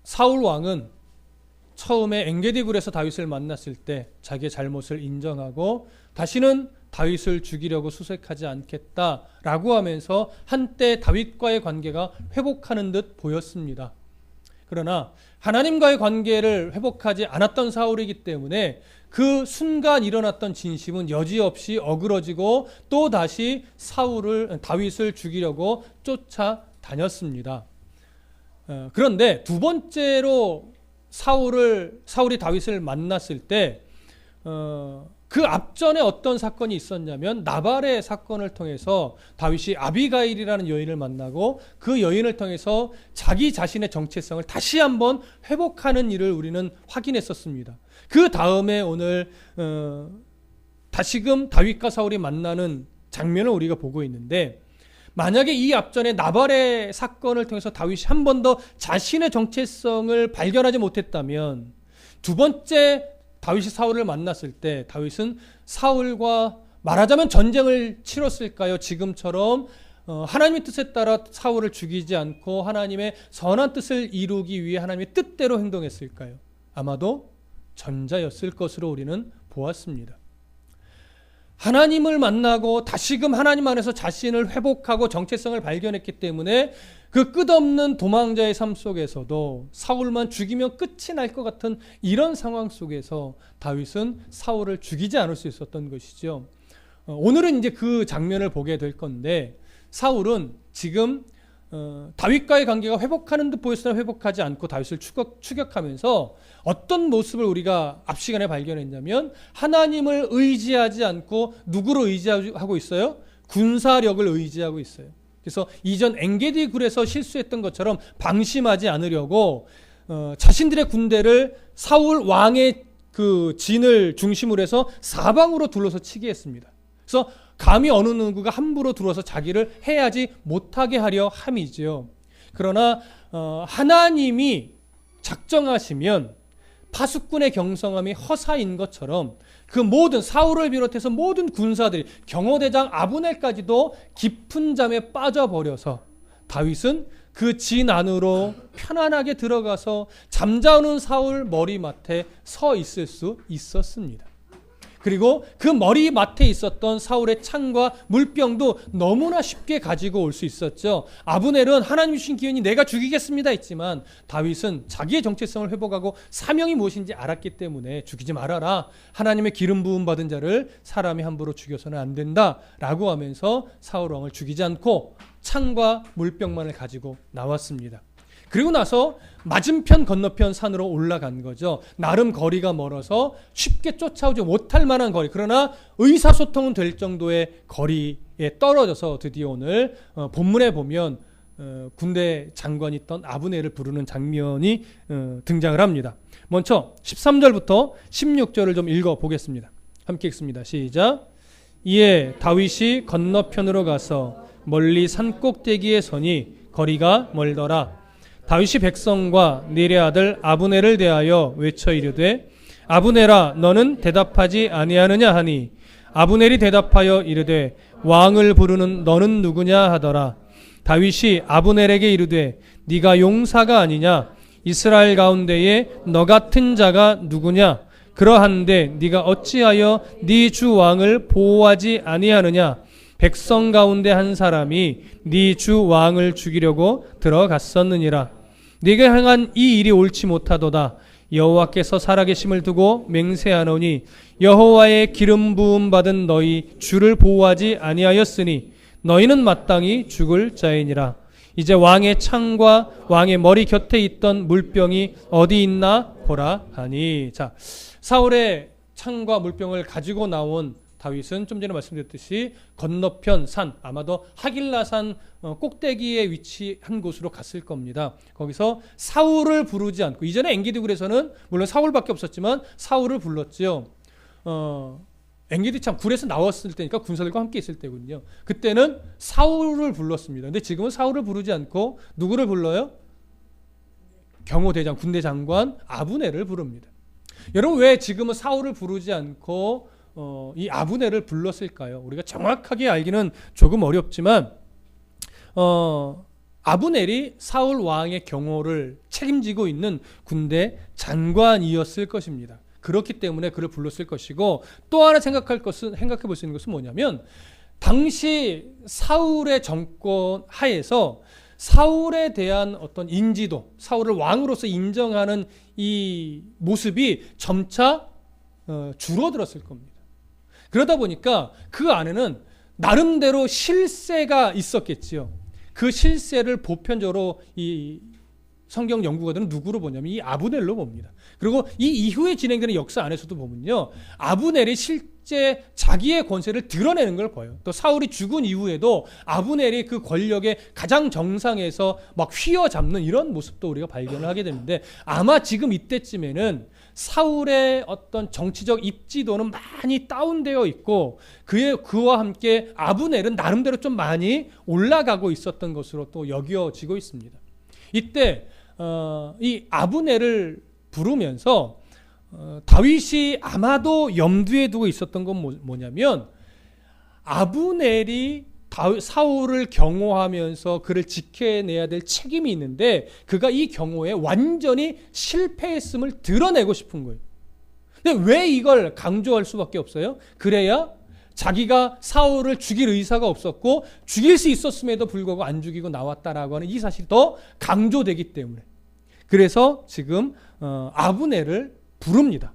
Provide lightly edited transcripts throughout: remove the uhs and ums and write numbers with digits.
사울 왕은 처음에 엔게디굴에서 다윗을 만났을 때 자기의 잘못을 인정하고 다시는 다윗을 죽이려고 수색하지 않겠다라고 하면서 한때 다윗과의 관계가 회복하는 듯 보였습니다. 그러나 하나님과의 관계를 회복하지 않았던 사울이기 때문에 그 순간 일어났던 진심은 여지없이 어그러지고 또 다시 다윗을 죽이려고 쫓아다녔습니다. 그런데 두 번째로 사울이 다윗을 만났을 때 그 앞전에 어떤 사건이 있었냐면 나발의 사건을 통해서 다윗이 아비가일이라는 여인을 만나고 그 여인을 통해서 자기 자신의 정체성을 다시 한번 회복하는 일을 우리는 확인했었습니다. 그 다음에 오늘 다시금 다윗과 사울이 만나는 장면을 우리가 보고 있는데, 만약에 이 앞전에 나발의 사건을 통해서 다윗이 한 번 더 자신의 정체성을 발견하지 못했다면 두 번째 다윗이 사울을 만났을 때 다윗은 사울과 말하자면 전쟁을 치렀을까요? 지금처럼 하나님의 뜻에 따라 사울을 죽이지 않고 하나님의 선한 뜻을 이루기 위해 하나님의 뜻대로 행동했을까요? 아마도 전자였을 것으로 우리는 보았습니다. 하나님을 만나고 다시금 하나님 안에서 자신을 회복하고 정체성을 발견했기 때문에 그 끝없는 도망자의 삶 속에서도 사울만 죽이면 끝이 날 것 같은 이런 상황 속에서 다윗은 사울을 죽이지 않을 수 있었던 것이죠. 오늘은 이제 그 장면을 보게 될 건데, 사울은 지금 다윗과의 관계가 회복하는 듯 보였으나 회복하지 않고 다윗을 추격하면서 어떤 모습을 우리가 앞 시간에 발견했냐면, 하나님을 의지하지 않고 누구를 의지하고 있어요? 군사력을 의지하고 있어요. 그래서 이전 엔게디 굴에서 실수했던 것처럼 방심하지 않으려고 자신들의 군대를 사울 왕의 그 진을 중심으로 해서 사방으로 둘러서 치게 했습니다. 그래서 감히 어느 누구가 함부로 들어와서 자기를 해하지 못하게 하려 함이지요. 그러나 하나님이 작정하시면 파수꾼의 경성함이 허사인 것처럼 그 모든 사울을 비롯해서 모든 군사들이 경호대장 아브넬까지도 깊은 잠에 빠져버려서 다윗은 그 진 안으로 편안하게 들어가서 잠자는 사울 머리맡에 서 있을 수 있었습니다. 그리고 그 머리맡에 있었던 사울의 창과 물병도 너무나 쉽게 가지고 올 수 있었죠. 아브넬은 하나님 주신 기운이 내가 죽이겠습니다 했지만 다윗은 자기의 정체성을 회복하고 사명이 무엇인지 알았기 때문에 죽이지 말아라. 하나님의 기름 부음 받은 자를 사람이 함부로 죽여서는 안 된다 라고 하면서 사울 왕을 죽이지 않고 창과 물병만을 가지고 나왔습니다. 그리고 나서 맞은편 건너편 산으로 올라간 거죠. 나름 거리가 멀어서 쉽게 쫓아오지 못할 만한 거리, 그러나 의사소통은 될 정도의 거리에 떨어져서 드디어 오늘 본문에 보면 군대 장관이 있던 아브넬을 부르는 장면이 등장을 합니다. 먼저 13절부터 16절을 좀 읽어보겠습니다. 함께 읽습니다. 시작. 이에 다윗이 건너편으로 가서 멀리 산 꼭대기에 서니 거리가 멀더라. 다윗이 백성과 넬의 아들 아브넬을 대하여 외쳐 이르되 아브넬아 너는 대답하지 아니하느냐 하니 아브넬이 대답하여 이르되 왕을 부르는 너는 누구냐 하더라. 다윗이 아브넬에게 이르되 네가 용사가 아니냐? 이스라엘 가운데에 너 같은 자가 누구냐? 그러한데 네가 어찌하여 네 주 왕을 보호하지 아니하느냐? 백성 가운데 한 사람이 네 주 왕을 죽이려고 들어갔었느니라. 네가 행한 이 일이 옳지 못하도다. 여호와께서 살아계심을 두고 맹세하노니 여호와의 기름 부음 받은 너희 주를 보호하지 아니하였으니 너희는 마땅히 죽을 자이니라. 이제 왕의 창과 왕의 머리 곁에 있던 물병이 어디 있나 보라 하니. 자, 사울의 창과 물병을 가지고 나온 다윗은 좀 전에 말씀드렸듯이 건너편 산, 아마도 하길라산 꼭대기에 위치한 곳으로 갔을 겁니다. 거기서 사울을 부르지 않고, 이전에 엔게디굴에서는 물론 사울밖에 없었지만 사울을 불렀죠. 엔게디 참 굴에서 나왔을 때니까 군사들과 함께 있을 때군요. 그때는 사울을 불렀습니다. 근데 지금은 사울을 부르지 않고 누구를 불러요? 경호대장, 군대 장관 아브넬을 부릅니다. 여러분, 왜 지금은 사울을 부르지 않고 이 아브넬을 불렀을까요? 우리가 정확하게 알기는 조금 어렵지만 아브넬이 사울 왕의 경호를 책임지고 있는 군대 장관이었을 것입니다. 그렇기 때문에 그를 불렀을 것이고, 또 하나 생각해 볼 수 있는 것은 뭐냐면, 당시 사울의 정권 하에서 사울에 대한 어떤 인지도, 사울을 왕으로서 인정하는 이 모습이 점차 줄어들었을 겁니다. 그러다 보니까 그 안에는 나름대로 실세가 있었겠지요. 그 실세를 보편적으로 이 성경 연구가들은 누구로 보냐면 이 아브넬로 봅니다. 그리고 이 이후에 진행되는 역사 안에서도 보면요, 아브넬이 실제 자기의 권세를 드러내는 걸 봐요. 또 사울이 죽은 이후에도 아브넬이 그 권력의 가장 정상에서 막 휘어잡는 이런 모습도 우리가 발견을 하게 되는데, 아마 지금 이때쯤에는 사울의 어떤 정치적 입지도는 많이 다운되어 있고, 그와 함께 아브넬은 나름대로 좀 많이 올라가고 있었던 것으로 또 여겨지고 있습니다. 이때 이 아브넬을 부르면서 다윗이 아마도 염두에 두고 있었던 건 뭐냐면, 아브넬이 사울을 경호하면서 그를 지켜내야 될 책임이 있는데 그가 이 경호에 완전히 실패했음을 드러내고 싶은 거예요. 근데 왜 이걸 강조할 수밖에 없어요? 그래야 자기가 사울을 죽일 의사가 없었고 죽일 수 있었음에도 불구하고 안 죽이고 나왔다라고 하는 이 사실이 더 강조되기 때문에, 그래서 지금 아브넬을 부릅니다.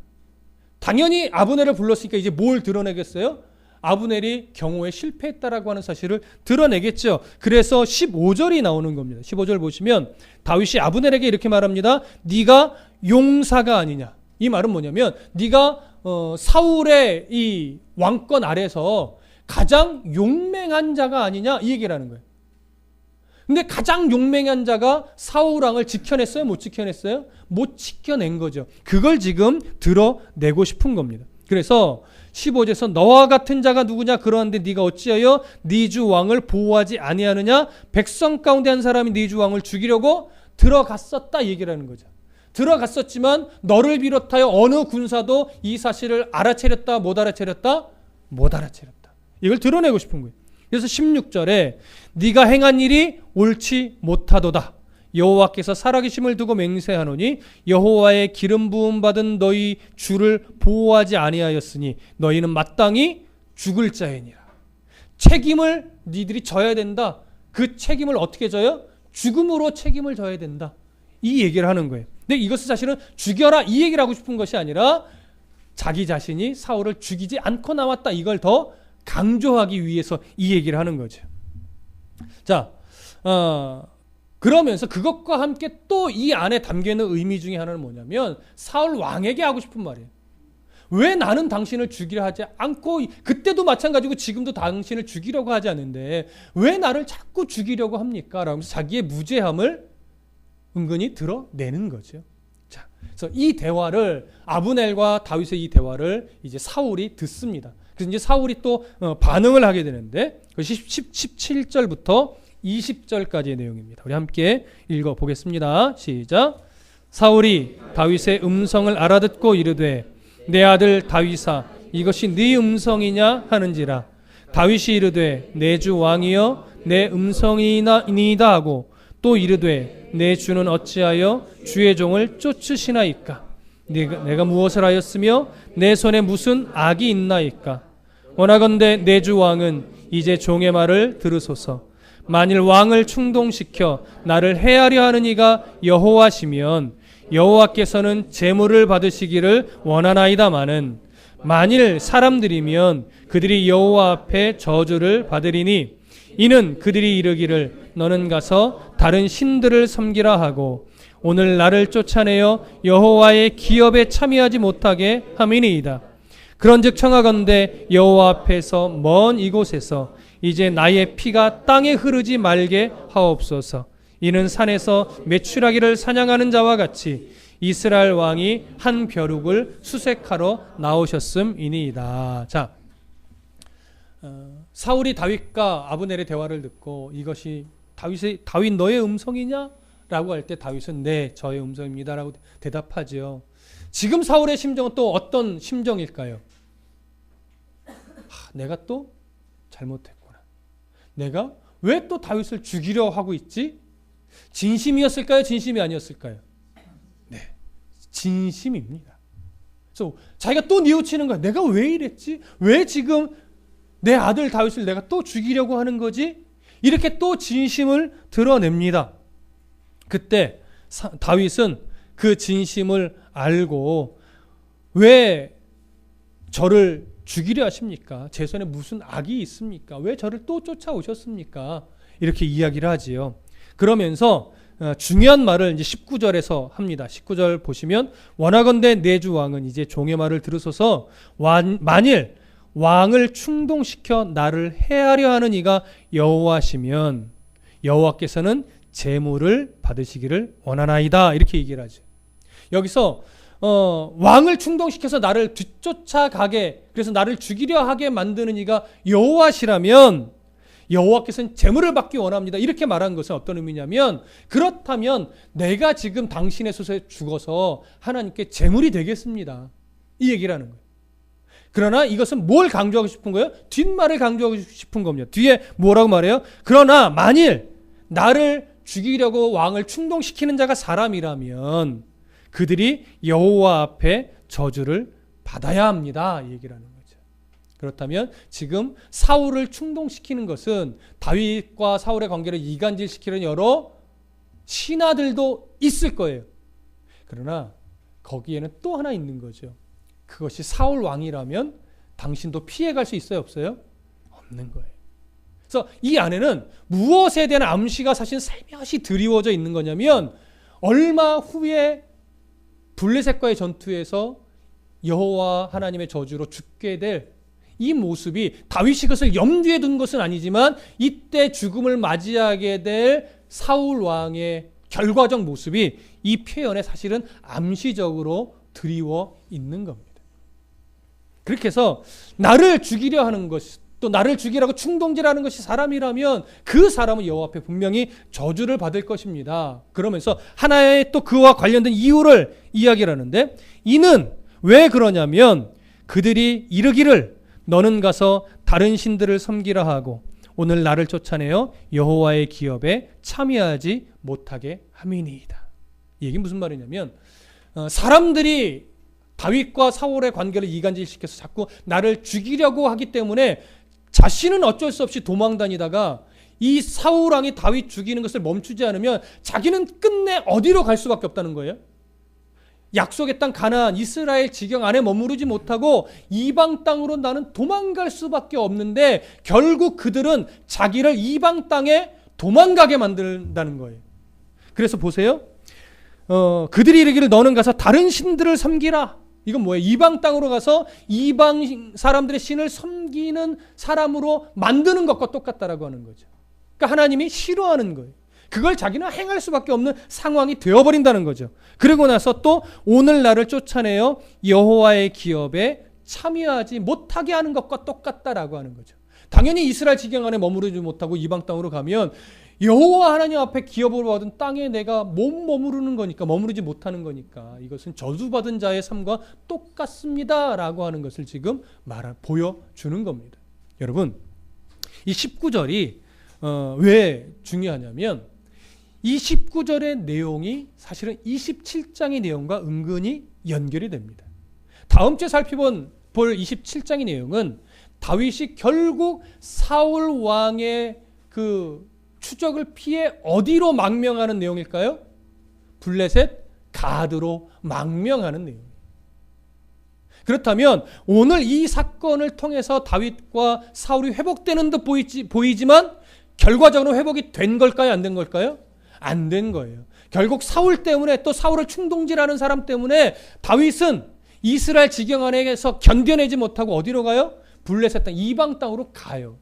당연히 아브넬을 불렀으니까 이제 뭘 드러내겠어요? 아브넬이 경호에 실패했다라고 하는 사실을 드러내겠죠. 그래서 15절이 나오는 겁니다. 15절 보시면 다윗이 아브넬에게 이렇게 말합니다. 네가 용사가 아니냐. 이 말은 뭐냐면, 네가 사울의 이 왕권 아래서 가장 용맹한 자가 아니냐, 이 얘기를 하는 거예요. 근데 가장 용맹한 자가 사울 왕을 지켜냈어요? 못 지켜냈어요? 못 지켜낸 거죠. 그걸 지금 드러내고 싶은 겁니다. 그래서 15절에서 너와 같은 자가 누구냐? 그러한데 네가 어찌하여 네 주 왕을 보호하지 아니하느냐? 백성 가운데 한 사람이 네 주 왕을 죽이려고 들어갔었다, 얘기를 하는 거죠. 들어갔었지만 너를 비롯하여 어느 군사도 이 사실을 알아채렸다, 못 알아채렸다? 못 알아채렸다. 이걸 드러내고 싶은 거예요. 그래서 16절에 네가 행한 일이 옳지 못하도다. 여호와께서 살아계심을 두고 맹세하노니 여호와의 기름 부음 받은 너희 주를 보호하지 아니하였으니 너희는 마땅히 죽을 자이니라. 책임을 니들이 져야 된다. 그 책임을 어떻게 져요? 죽음으로 책임을 져야 된다. 이 얘기를 하는 거예요. 근데 이것은 사실은 죽여라 이 얘기를 하고 싶은 것이 아니라 자기 자신이 사울을 죽이지 않고 나왔다, 이걸 더 강조하기 위해서 이 얘기를 하는 거죠. 자, 그러면서 그것과 함께 또 이 안에 담겨있는 의미 중에 하나는 뭐냐면, 사울 왕에게 하고 싶은 말이에요. 왜 나는 당신을 죽이려 하지 않고, 그때도 마찬가지고 지금도 당신을 죽이려고 하지 않는데 왜 나를 자꾸 죽이려고 합니까? 라면서 자기의 무죄함을 은근히 드러내는 거죠. 자, 그래서 이 대화를, 아브넬과 다윗의 이 대화를 이제 사울이 듣습니다. 그래서 이제 사울이 또 반응을 하게 되는데, 17절부터 20절까지의 내용입니다. 우리 함께 읽어보겠습니다. 시작. 사울이 다윗의 음성을 알아듣고 이르되 내 아들 다윗아, 이것이 네 음성이냐 하는지라. 다윗이 이르되 내 주 왕이여 내 음성이니이다 하고, 또 이르되 내 주는 어찌하여 주의 종을 쫓으시나이까? 내가 무엇을 하였으며 내 손에 무슨 악이 있나이까? 원하건대 내 주 왕은 이제 종의 말을 들으소서. 만일 왕을 충동시켜 나를 해하려 하는 이가 여호와시면 여호와께서는 제물을 받으시기를 원하나이다마는, 만일 사람들이면 그들이 여호와 앞에 저주를 받으리니 이는 그들이 이르기를 너는 가서 다른 신들을 섬기라 하고 오늘 나를 쫓아내어 여호와의 기업에 참여하지 못하게 함이니이다. 그런즉 청하건대 여호와 앞에서 먼 이곳에서 이제 나의 피가 땅에 흐르지 말게 하옵소서. 이는 산에서 메추라기를 사냥하는 자와 같이 이스라엘 왕이 한 벼룩을 수색하러 나오셨음이니이다. 자, 사울이 다윗과 아브넬의 대화를 듣고 이것이 다윗 너의 음성이냐? 라고 할 때 다윗은 네, 저의 음성입니다 라고 대답하죠. 지금 사울의 심정은 또 어떤 심정일까요? 내가 또 잘못했구나. 내가 왜 또 다윗을 죽이려 하고 있지? 진심이었을까요? 진심이 아니었을까요? 네, 진심입니다. 그래서 자기가 또 뉘우치는 거야. 내가 왜 이랬지? 왜 지금 내 아들 다윗을 내가 또 죽이려고 하는 거지? 이렇게 또 진심을 드러냅니다. 그때 다윗은 그 진심을 알고 왜 저를 죽이려 하십니까? 제 손에 무슨 악이 있습니까? 왜 저를 또 쫓아오셨습니까? 이렇게 이야기를 하지요. 그러면서 중요한 말을 이제 19절에서 합니다. 19절 보시면 원하건대 내 주 왕은 이제 종의 말을 들으소서 만일 왕을 충동시켜 나를 해하려 하는 이가 여호와시면 여호와께서는 제물을 받으시기를 원하나이다. 이렇게 얘기를 하죠. 여기서 왕을 충동시켜서 나를 뒤쫓아가게, 그래서 나를 죽이려 하게 만드는 이가 여호와시라면 여호와께서는 제물을 받기 원합니다. 이렇게 말한 것은 어떤 의미냐면, 그렇다면 내가 지금 당신의 솥에 죽어서 하나님께 제물이 되겠습니다. 이 얘기를 하는 거예요. 그러나 이것은 뭘 강조하고 싶은 거예요? 뒷말을 강조하고 싶은 겁니다. 뒤에 뭐라고 말해요? 그러나 만일 나를 죽이려고 왕을 충동시키는 자가 사람이라면 그들이 여호와 앞에 저주를 받아야 합니다. 이 얘기를 하는 거죠. 그렇다면 지금 사울을 충동시키는 것은 다윗과 사울의 관계를 이간질시키는 여러 신하들도 있을 거예요. 그러나 거기에는 또 하나 있는 거죠. 그것이 사울 왕이라면 당신도 피해갈 수 있어요? 없어요? 없는 거예요. 그래서 이 안에는 무엇에 대한 암시가 사실 살며시 드리워져 있는 거냐면, 얼마 후에 블레셋과의 전투에서 여호와 하나님의 저주로 죽게 될 이 모습이, 다윗이 그것을 염두에 둔 것은 아니지만 이때 죽음을 맞이하게 될 사울 왕의 결과적 모습이 이 표현에 사실은 암시적으로 드리워 있는 겁니다. 그렇게 해서 나를 죽이려 하는 것, 또 나를 죽이라고 충동질하는 것이 사람이라면 그 사람은 여호와 앞에 분명히 저주를 받을 것입니다. 그러면서 하나의 또 그와 관련된 이유를 이야기를 하는데, 이는 왜 그러냐면 그들이 이르기를 너는 가서 다른 신들을 섬기라 하고 오늘 나를 쫓아내어 여호와의 기업에 참여하지 못하게 함이니이다. 이 얘기는 무슨 말이냐면, 사람들이 다윗과 사울의 관계를 이간질시켜서 자꾸 나를 죽이려고 하기 때문에 자신은 어쩔 수 없이 도망다니다가 이 사울 왕이 다윗 죽이는 것을 멈추지 않으면 자기는 끝내 어디로 갈 수밖에 없다는 거예요? 약속의 땅 가나안 이스라엘 지경 안에 머무르지 못하고 이방 땅으로 나는 도망갈 수밖에 없는데, 결국 그들은 자기를 이방 땅에 도망가게 만든다는 거예요. 그래서 보세요. 그들이 이르기를 너는 가서 다른 신들을 섬기라. 이건 뭐예요? 이방 땅으로 가서 이방 사람들의 신을 섬기는 사람으로 만드는 것과 똑같다라고 하는 거죠. 그러니까 하나님이 싫어하는 거예요. 그걸 자기는 행할 수밖에 없는 상황이 되어버린다는 거죠. 그리고 나서 또 오늘 나를 쫓아내어 여호와의 기업에 참여하지 못하게 하는 것과 똑같다라고 하는 거죠. 당연히 이스라엘 지경 안에 머무르지 못하고 이방 땅으로 가면 여호와 하나님 앞에 기업을 받은 땅에 내가 못 머무르는 거니까, 머무르지 못하는 거니까 이것은 저주받은 자의 삶과 똑같습니다라고 하는 것을 지금 보여주는 겁니다. 여러분, 이 19절이 왜 중요하냐면, 이 19절의 내용이 사실은 27장의 내용과 은근히 연결이 됩니다. 다음 주에 볼 27장의 내용은 다윗이 결국 사울 왕의 그 추적을 피해 어디로 망명하는 내용일까요? 블레셋 가드로 망명하는 내용이에요. 그렇다면 오늘 이 사건을 통해서 다윗과 사울이 회복되는 듯 보이지만 결과적으로 회복이 된 걸까요? 안 된 걸까요? 안 된 거예요. 결국 사울 때문에, 또 사울을 충동질하는 사람 때문에 다윗은 이스라엘 지경 안에서 견뎌내지 못하고 어디로 가요? 블레셋 땅, 이방 땅으로 가요.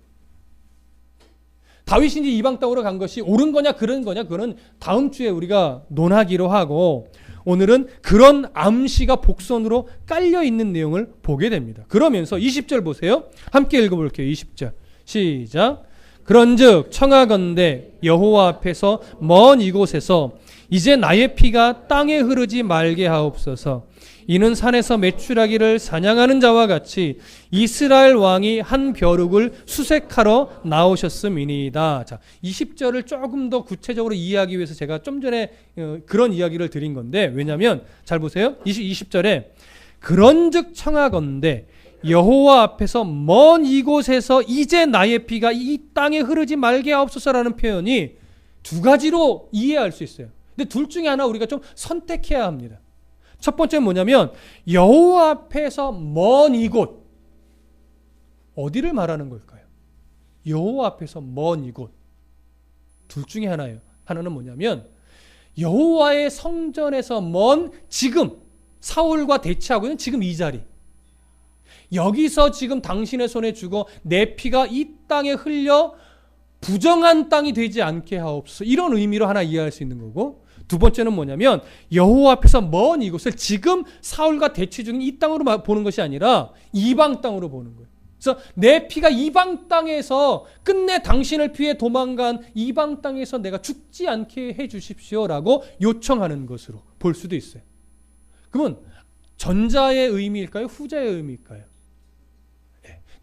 다윗이 이제 이방 땅으로 간 것이 옳은 거냐 그른 거냐, 그거는 다음 주에 우리가 논하기로 하고, 오늘은 그런 암시가 복선으로 깔려 있는 내용을 보게 됩니다. 그러면서 20절 보세요. 함께 읽어볼게요. 20절 시작. 그런즉 청하건대 여호와 앞에서 먼 이곳에서 이제 나의 피가 땅에 흐르지 말게 하옵소서. 이는 산에서 메추라기를 사냥하는 자와 같이 이스라엘 왕이 한 벼룩을 수색하러 나오셨음이니이다. 자, 20절을 조금 더 구체적으로 이해하기 위해서 제가 좀 전에 그런 이야기를 드린 건데, 왜냐하면 잘 보세요. 20절에 그런즉 청하건대 여호와 앞에서 먼 이곳에서 이제 나의 피가 이 땅에 흐르지 말게 하옵소서라는 표현이 두 가지로 이해할 수 있어요. 근데 둘 중에 하나 우리가 좀 선택해야 합니다. 첫 번째는 뭐냐면 여호와 앞에서 먼 이곳, 어디를 말하는 걸까요? 여호와 앞에서 먼 이곳, 둘 중에 하나예요. 하나는 뭐냐면 여호와의 성전에서 먼 지금 사울과 대치하고 있는 지금 이 자리, 여기서 지금 당신의 손에 주고 내 피가 이 땅에 흘려 부정한 땅이 되지 않게 하옵소서, 이런 의미로 하나 이해할 수 있는 거고, 두 번째는 뭐냐면 여호와 앞에서 먼 이곳을 지금 사울과 대치 중인 이 땅으로 보는 것이 아니라 이방 땅으로 보는 거예요. 그래서 내 피가 이방 땅에서 끝내 당신을 피해 도망간 이방 땅에서 내가 죽지 않게 해 주십시오라고 요청하는 것으로 볼 수도 있어요. 그러면 전자의 의미일까요? 후자의 의미일까요?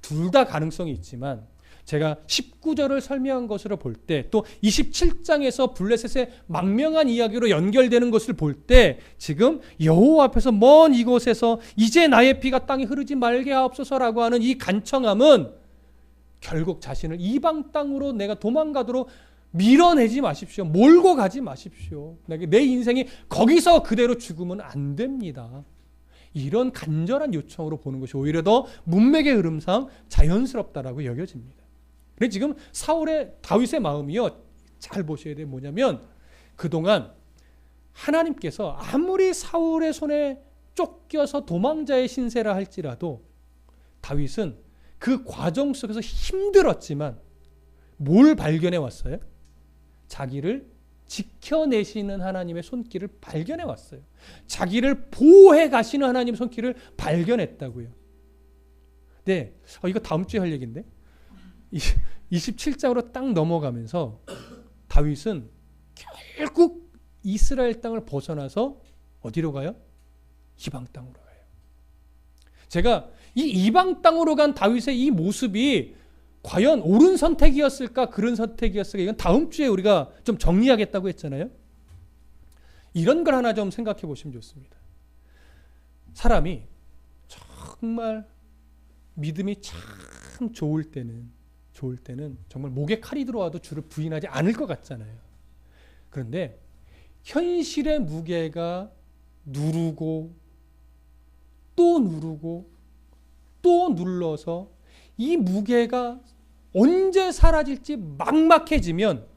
둘 다 가능성이 있지만 제가 19절을 설명한 것으로 볼 때, 또 27장에서 블레셋의 망명한 이야기로 연결되는 것을 볼 때, 지금 여호와 앞에서 먼 이곳에서 이제 나의 피가 땅에 흐르지 말게 하옵소서라고 하는 이 간청함은 결국 자신을 이방 땅으로 내가 도망가도록 밀어내지 마십시오. 몰고 가지 마십시오. 내 인생이 거기서 그대로 죽으면 안 됩니다. 이런 간절한 요청으로 보는 것이 오히려 더 문맥의 흐름상 자연스럽다라고 여겨집니다. 그래서 지금 다윗의 마음이요, 잘 보셔야 돼요. 뭐냐면 그동안 하나님께서 아무리 사울의 손에 쫓겨서 도망자의 신세라 할지라도 다윗은 그 과정 속에서 힘들었지만 뭘 발견해 왔어요? 자기를 지켜내시는 하나님의 손길을 발견해 왔어요. 자기를 보호해 가시는 하나님의 손길을 발견했다고요. 네, 이거 다음 주에 할 얘기인데, 27장으로 딱 넘어가면서 다윗은 결국 이스라엘 땅을 벗어나서 어디로 가요? 이방 땅으로 가요. 제가 이 이방 땅으로 간 다윗의 이 모습이 과연 옳은 선택이었을까, 그런 선택이었을까, 이건 다음 주에 우리가 좀 정리하겠다고 했잖아요. 이런 걸 하나 좀 생각해 보시면 좋습니다. 사람이 정말 믿음이 참 좋을 때는 정말 목에 칼이 들어와도 주를 부인하지 않을 것 같잖아요. 그런데 현실의 무게가 누르고 또 누르고 또 눌러서 이 무게가 언제 사라질지 막막해지면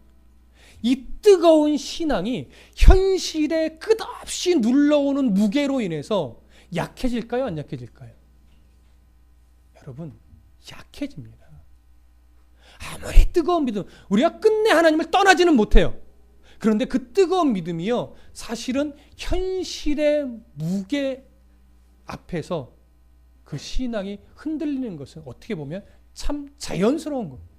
이 뜨거운 신앙이 현실에 끝없이 눌러오는 무게로 인해서 약해질까요? 안 약해질까요? 여러분, 약해집니다. 아무리 뜨거운 믿음, 우리가 끝내 하나님을 떠나지는 못해요. 그런데 그 뜨거운 믿음이요, 사실은 현실의 무게 앞에서 그 신앙이 흔들리는 것은 어떻게 보면 참 자연스러운 겁니다.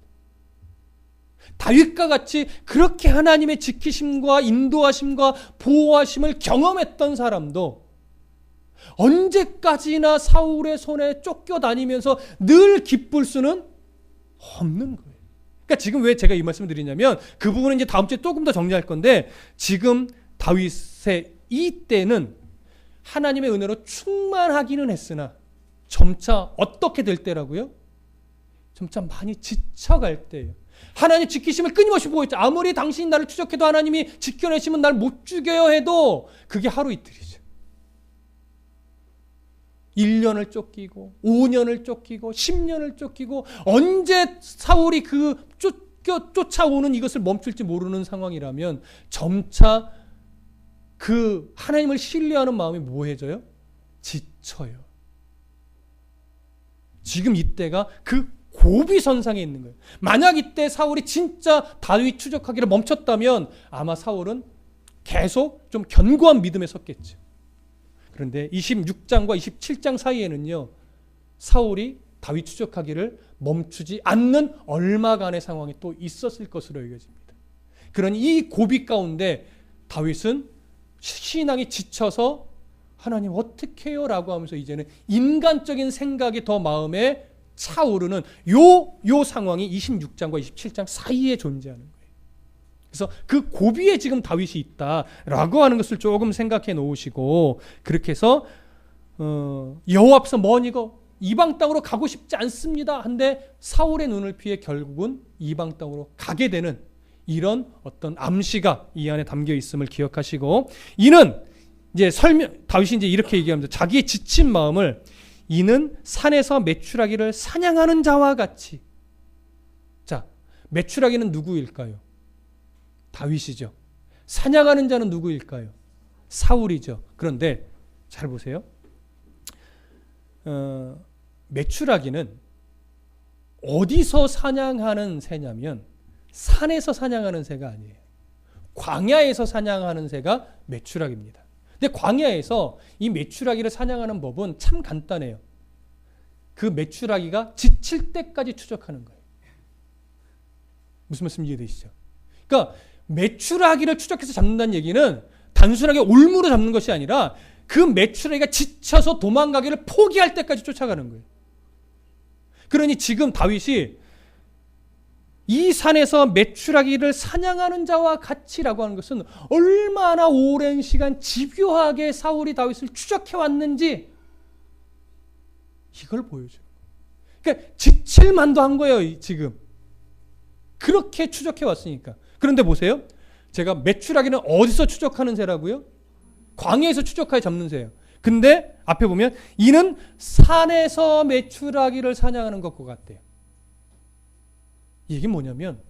다윗과 같이 그렇게 하나님의 지키심과 인도하심과 보호하심을 경험했던 사람도 언제까지나 사울의 손에 쫓겨다니면서 늘 기쁠 수는 없는 거예요. 그러니까 지금 왜 제가 이 말씀을 드리냐면, 그 부분은 이제 다음 주에 조금 더 정리할 건데, 지금 다윗의 이때는 하나님의 은혜로 충만하기는 했으나 점차 어떻게 될 때라고요? 점차 많이 지쳐갈 때예요. 하나님 지키심을 끊임없이 보고 있죠. 아무리 당신이 나를 추적해도 하나님이 지켜내시면 날 못 죽여요 해도 그게 하루 이틀이죠. 1년을 쫓기고 5년을 쫓기고 10년을 쫓기고 언제 사울이 그 쫓아오는 이것을 멈출지 모르는 상황이라면 점차 그 하나님을 신뢰하는 마음이 뭐해져요? 지쳐요. 지금 이때가 그 고비선상에 있는 거예요. 만약 이때 사울이 진짜 다윗 추적하기를 멈췄다면 아마 사울은 계속 좀 견고한 믿음에 섰겠죠. 그런데 26장과 27장 사이에는요, 사울이 다윗 추적하기를 멈추지 않는 얼마간의 상황이 또 있었을 것으로 여겨집니다. 그러니 이 고비 가운데 다윗은 신앙이 지쳐서 하나님 어떻게 해요? 라고 하면서 이제는 인간적인 생각이 더 마음에 차오르는 요 상황이 26장과 27장 사이에 존재하는 거예요. 그래서 그 고비에 지금 다윗이 있다라고 하는 것을 조금 생각해 놓으시고, 그렇게 해서 여호와 앞에서 머니고 이방 땅으로 가고 싶지 않습니다 한데 사울의 눈을 피해 결국은 이방 땅으로 가게 되는 이런 어떤 암시가 이 안에 담겨 있음을 기억하시고, 이는 이제 다윗이 이제 이렇게 얘기합니다. 자기의 지친 마음을 이는 산에서 메추라기를 사냥하는 자와 같이. 자, 메추라기는 누구일까요? 다윗이죠. 사냥하는 자는 누구일까요? 사울이죠. 그런데 잘 보세요. 메추라기는 어디서 사냥하는 새냐면 산에서 사냥하는 새가 아니에요. 광야에서 사냥하는 새가 메추라기입니다. 근데 광야에서 이 메추라기를 사냥하는 법은 참 간단해요. 그 메추라기가 지칠 때까지 추적하는 거예요. 무슨 말씀 이해되시죠? 그러니까 메추라기를 추적해서 잡는다는 얘기는 단순하게 올무로 잡는 것이 아니라 그 메추라기가 지쳐서 도망가기를 포기할 때까지 쫓아가는 거예요. 그러니 지금 다윗이 이 산에서 메추라기를 사냥하는 자와 같이라고 하는 것은 얼마나 오랜 시간 집요하게 사울이 다윗을 추적해 왔는지 이걸 보여줘요. 그러니까 지칠 만도 한 거예요, 지금. 그렇게 추적해 왔으니까. 그런데 보세요. 제가 메추라기는 어디서 추적하는 새라고요? 광야에서 추적하여 잡는 새예요. 근데 앞에 보면 이는 산에서 메추라기를 사냥하는 것과 같대요. 이게 뭐냐면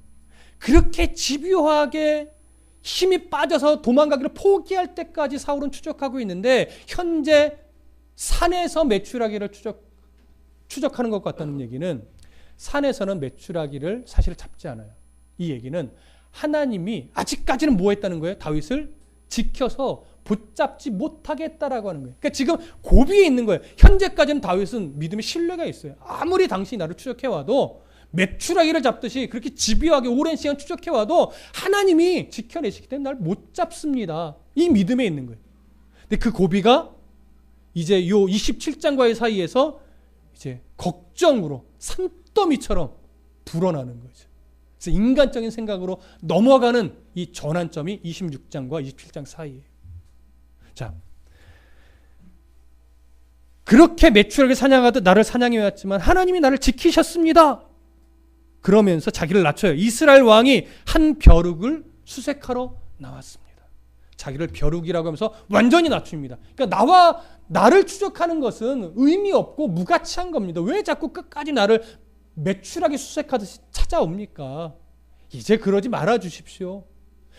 그렇게 집요하게 힘이 빠져서 도망가기를 포기할 때까지 사울은 추적하고 있는데 현재 산에서 메추라기를 추적하는 것 같다는 얘기는 산에서는 메추라기를 사실 잡지 않아요. 이 얘기는 하나님이 아직까지는 뭐 했다는 거예요? 다윗을 지켜서 붙잡지 못하게 했다라고 하는 거예요. 그러니까 지금 고비에 있는 거예요. 현재까지는 다윗은 믿음의 신뢰가 있어요. 아무리 당신이 나를 추적해와도 메추라기를 잡듯이 그렇게 집요하게 오랜 시간 추적해와도 하나님이 지켜내시기 때문에 나를 못 잡습니다. 이 믿음에 있는 거예요. 근데 그 고비가 이제 요 27장과의 사이에서 이제 걱정으로 산더미처럼 불어나는 거죠. 그래서 인간적인 생각으로 넘어가는 이 전환점이 26장과 27장 사이에. 자, 그렇게 메추라기를 사냥하듯 나를 사냥해 왔지만 하나님이 나를 지키셨습니다. 그러면서 자기를 낮춰요. 이스라엘 왕이 한 벼룩을 수색하러 나왔습니다. 자기를 벼룩이라고 하면서 완전히 낮춥니다. 그러니까 나를 추적하는 것은 의미 없고 무가치한 겁니다. 왜 자꾸 끝까지 나를 메추라기 수색하듯이 찾아옵니까? 이제 그러지 말아 주십시오.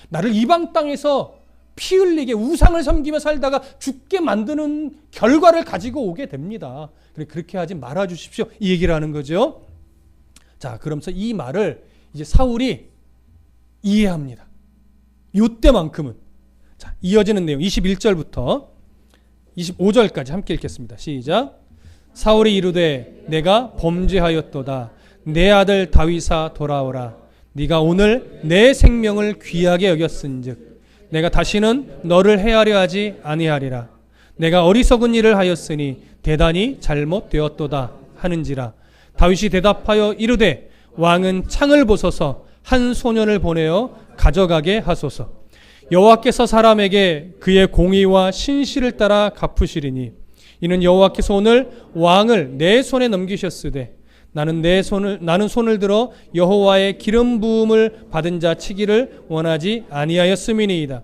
나를 이방 땅에서 피 흘리게 우상을 섬기며 살다가 죽게 만드는 결과를 가지고 오게 됩니다. 그렇게 하지 말아 주십시오. 이 얘기를 하는 거죠. 자, 그러면서 이 말을 이제 사울이 이해합니다. 요때만큼은. 자, 이어지는 내용 21절부터 25절까지 함께 읽겠습니다. 시작. 사울이 이르되 내가 범죄하였도다. 내 아들 다윗아 돌아오라. 네가 오늘 내 생명을 귀하게 여겼은즉 내가 다시는 너를 해하려 하지 아니하리라. 내가 어리석은 일을 하였으니 대단히 잘못되었도다 하는지라. 다윗이 대답하여 이르되 왕은 창을 보소서 한 소년을 보내어 가져가게 하소서. 여호와께서 사람에게 그의 공의와 신실을 따라 갚으시리니 이는 여호와께서 오늘 왕을 내 손에 넘기셨으되 나는 손을 들어 여호와의 기름 부음을 받은 자 치기를 원하지 아니하였음이니이다.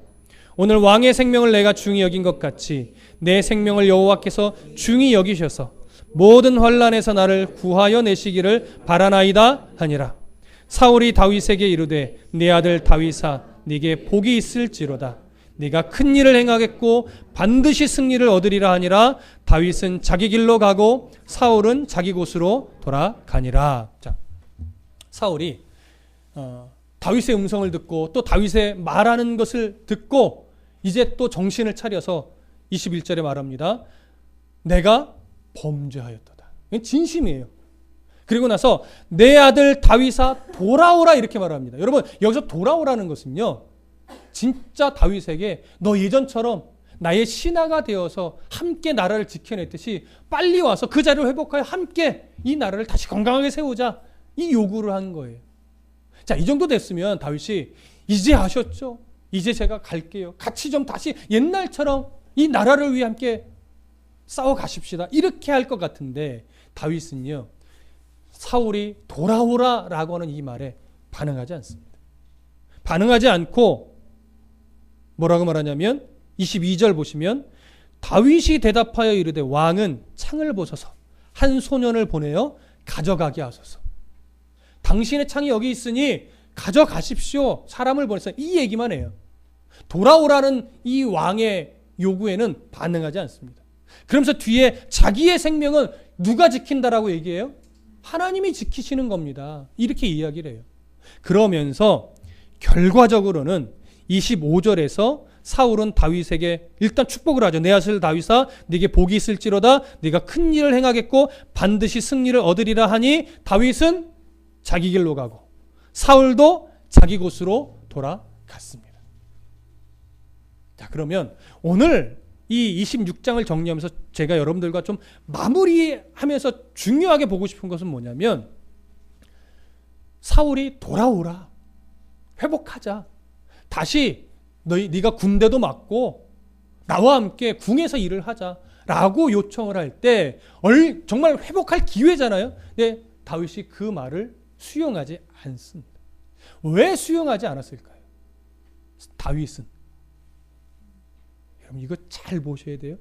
오늘 왕의 생명을 내가 중히 여긴 것 같이 내 생명을 여호와께서 중히 여기셔서 모든 환난에서 나를 구하여 내시기를 바라나이다 하니라. 사울이 다윗에게 이르되 네 아들 다윗아 네게 복이 있을지로다. 네가 큰 일을 행하겠고 반드시 승리를 얻으리라 하니라. 다윗은 자기 길로 가고 사울은 자기 곳으로 돌아가니라. 자, 사울이 다윗의 음성을 듣고 또 다윗의 말하는 것을 듣고 이제 또 정신을 차려서 21절에 말합니다. 내가 범죄하였도다. 진심이에요. 그리고 나서 내 아들 다윗아 돌아오라 이렇게 말합니다. 여러분 여기서 돌아오라는 것은요, 진짜 다윗에게 너 예전처럼 나의 신하가 되어서 함께 나라를 지켜냈듯이 빨리 와서 그 자리를 회복하여 함께 이 나라를 다시 건강하게 세우자, 이 요구를 한 거예요. 자, 이 정도 됐으면 다윗이 이제 아셨죠? 이제 제가 갈게요. 같이 좀 다시 옛날처럼 이 나라를 위해 함께 싸워 가십시다. 이렇게 할 것 같은데 다윗은요, 사울이 돌아오라 라고 하는 이 말에 반응하지 않습니다. 반응하지 않고 뭐라고 말하냐면 22절 보시면 다윗이 대답하여 이르되 왕은 창을 보소서 한 소년을 보내어 가져가게 하소서. 당신의 창이 여기 있으니 가져가십시오. 사람을 보내서 이 얘기만 해요. 돌아오라는 이 왕의 요구에는 반응하지 않습니다. 그러면서 뒤에 자기의 생명은 누가 지킨다라고 얘기해요? 하나님이 지키시는 겁니다. 이렇게 이야기를 해요. 그러면서 결과적으로는 25절에서 사울은 다윗에게 일단 축복을 하죠. 내 아들 다윗아, 네게 복이 있을지로다. 네가 큰 일을 행하겠고 반드시 승리를 얻으리라 하니 다윗은 자기 길로 가고 사울도 자기 곳으로 돌아갔습니다. 자, 그러면 오늘 이 26장을 정리하면서 제가 여러분들과 좀 마무리하면서 중요하게 보고 싶은 것은 뭐냐면, 사울이 돌아오라, 회복하자, 다시 네가 군대도 맡고 나와 함께 궁에서 일을 하자라고 요청을 할 때 정말 회복할 기회잖아요. 근데 다윗이 그 말을 수용하지 않습니다. 왜 수용하지 않았을까요? 다윗은, 여러분 이거 잘 보셔야 돼요.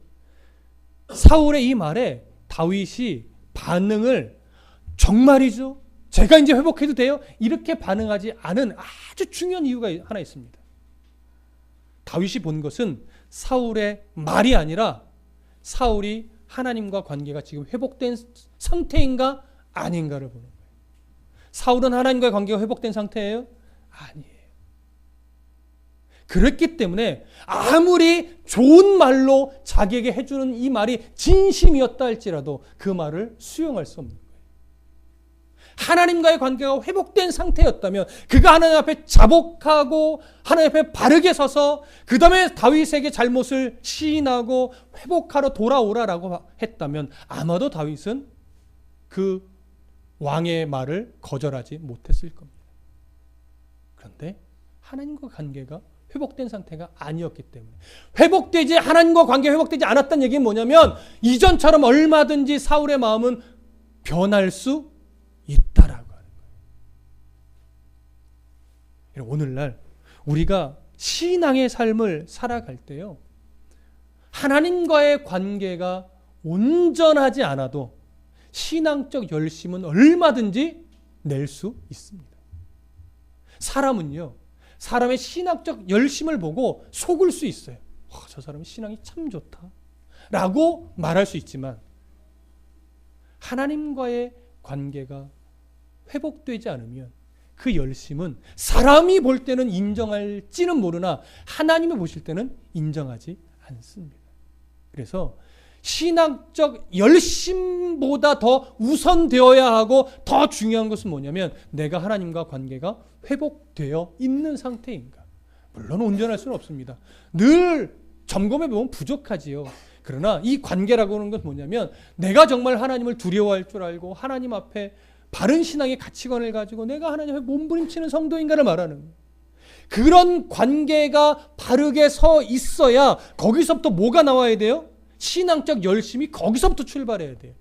사울의 이 말에 다윗이 반응을 정말이죠? 제가 이제 회복해도 돼요? 이렇게 반응하지 않은 아주 중요한 이유가 하나 있습니다. 다윗이 본 것은 사울의 말이 아니라 사울이 하나님과 관계가 지금 회복된 상태인가 아닌가를 보는 거예요. 사울은 하나님과의 관계가 회복된 상태예요? 아니에요. 그렇기 때문에 아무리 좋은 말로 자기에게 해주는 이 말이 진심이었다 할지라도 그 말을 수용할 수 없는 거예요. 하나님과의 관계가 회복된 상태였다면, 그가 하나님 앞에 자복하고 하나님 앞에 바르게 서서 그 다음에 다윗에게 잘못을 시인하고 회복하러 돌아오라라고 했다면 아마도 다윗은 그 왕의 말을 거절하지 못했을 겁니다. 그런데 하나님과 관계가 회복된 상태가 아니었기 때문에, 하나님과 관계가 회복되지 않았다는 얘기는 뭐냐면 이전처럼 얼마든지 사울의 마음은 변할 수 있다라고 하는 거예요. 오늘날 우리가 신앙의 삶을 살아갈 때요, 하나님과의 관계가 온전하지 않아도 신앙적 열심은 얼마든지 낼 수 있습니다. 사람은요, 사람의 신학적 열심을 보고 속을 수 있어요. 저 사람의 신앙이 참 좋다 라고 말할 수 있지만, 하나님과의 관계가 회복되지 않으면 그 열심은 사람이 볼 때는 인정할지는 모르나 하나님이 보실 때는 인정하지 않습니다. 그래서 신학적 열심보다 더 우선되어야 하고 더 중요한 것은 뭐냐면, 내가 하나님과 관계가 회복되어 있는 상태인가. 물론 온전할 수는 없습니다. 늘 점검해 보면 부족하지요. 그러나 이 관계라고 하는 건 뭐냐면, 내가 정말 하나님을 두려워할 줄 알고 하나님 앞에 바른 신앙의 가치관을 가지고 내가 하나님 앞에 몸부림치는 성도인가를 말하는 거예요. 그런 관계가 바르게 서 있어야 거기서부터 뭐가 나와야 돼요? 신앙적 열심이 거기서부터 출발해야 돼요.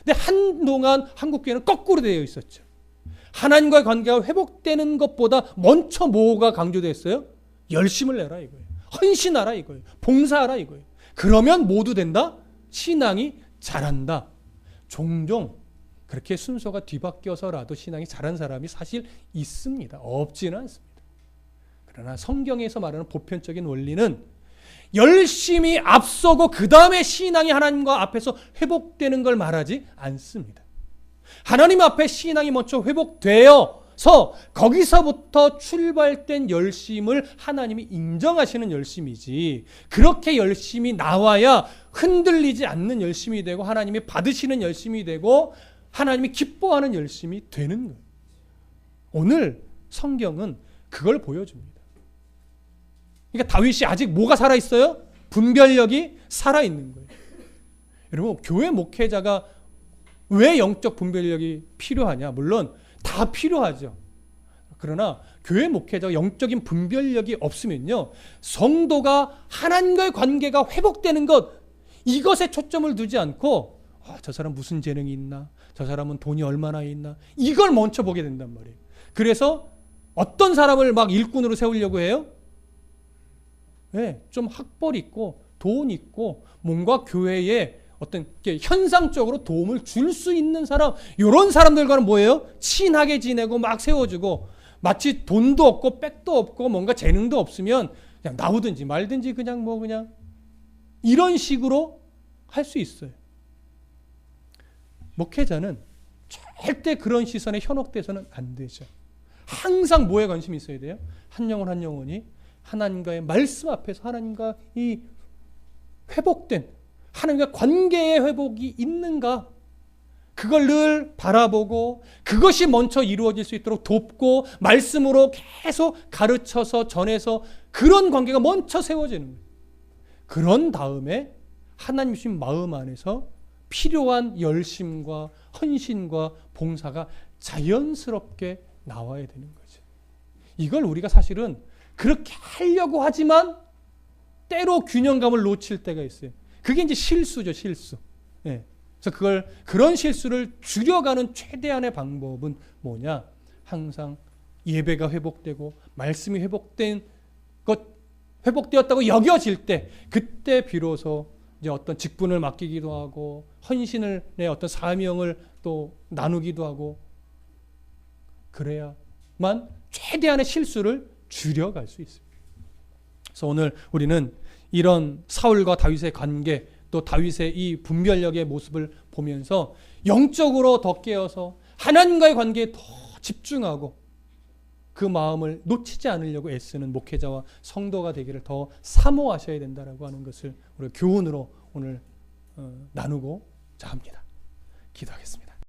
근데 한동안 한국교회는 거꾸로 되어 있었죠. 하나님과의 관계가 회복되는 것보다 먼저 뭐가 강조됐어요? 열심을 내라 이거예요. 헌신하라 이거예요. 봉사하라 이거예요. 그러면 모두 된다? 신앙이 자란다. 종종 그렇게 순서가 뒤바뀌어서라도 신앙이 자란 사람이 사실 있습니다. 없지는 않습니다. 그러나 성경에서 말하는 보편적인 원리는 열심히 앞서고 그 다음에 신앙이 하나님과 앞에서 회복되는 걸 말하지 않습니다. 하나님 앞에 신앙이 먼저 회복되어서 거기서부터 출발된 열심을 하나님이 인정하시는 열심이지, 그렇게 열심히 나와야 흔들리지 않는 열심이 되고 하나님이 받으시는 열심이 되고 하나님이 기뻐하는 열심이 되는 거예요. 오늘 성경은 그걸 보여줍니다. 그러니까 다윗이 아직 뭐가 살아있어요? 분별력이 살아있는 거예요. 여러분, 교회 목회자가 왜 영적 분별력이 필요하냐? 물론 다 필요하죠. 그러나 교회 목회자가 영적인 분별력이 없으면요, 성도가 하나님과의 관계가 회복되는 것, 이것에 초점을 두지 않고 저 사람 무슨 재능이 있나? 저 사람은 돈이 얼마나 있나? 이걸 먼저 보게 된단 말이에요. 그래서 어떤 사람을 막 일꾼으로 세우려고 해요? 네, 좀 학벌 있고 돈 있고 뭔가 교회에 어떤 현상적으로 도움을 줄 수 있는 사람, 이런 사람들과는 뭐예요? 친하게 지내고 막 세워주고, 마치 돈도 없고 백도 없고 뭔가 재능도 없으면 그냥 나오든지 말든지 그냥 이런 식으로 할 수 있어요. 목회자는 절대 그런 시선에 현혹돼서는 안 되죠. 항상 뭐에 관심이 있어야 돼요? 한 영혼 한 영혼이 하나님과의 말씀 앞에서 하나님과 이 회복된 하나님과 관계의 회복이 있는가, 그걸 늘 바라보고 그것이 먼저 이루어질 수 있도록 돕고 말씀으로 계속 가르쳐서 전해서 그런 관계가 먼저 세워지는 거예요. 그런 다음에 하나님 주신 마음 안에서 필요한 열심과 헌신과 봉사가 자연스럽게 나와야 되는 거죠. 이걸 우리가 사실은 그렇게 하려고 하지만 때로 균형감을 놓칠 때가 있어요. 그게 이제 실수죠, 실수. 예. 그래서 그런 실수를 줄여가는 최대한의 방법은 뭐냐? 항상 예배가 회복되고 말씀이 회복되었다고 여겨질 때, 그때 비로소 이제 어떤 직분을 맡기기도 하고 헌신을 내 어떤 사명을 또 나누기도 하고, 그래야만 최대한의 실수를 줄여갈 수 있습니다. 그래서 오늘 우리는 이런 사울과 다윗의 관계, 또 다윗의 이 분별력의 모습을 보면서 영적으로 더 깨어서 하나님과의 관계에 더 집중하고 그 마음을 놓치지 않으려고 애쓰는 목회자와 성도가 되기를 더 사모하셔야 된다라고 하는 것을 우리 교훈으로 오늘 나누고자 합니다. 기도하겠습니다.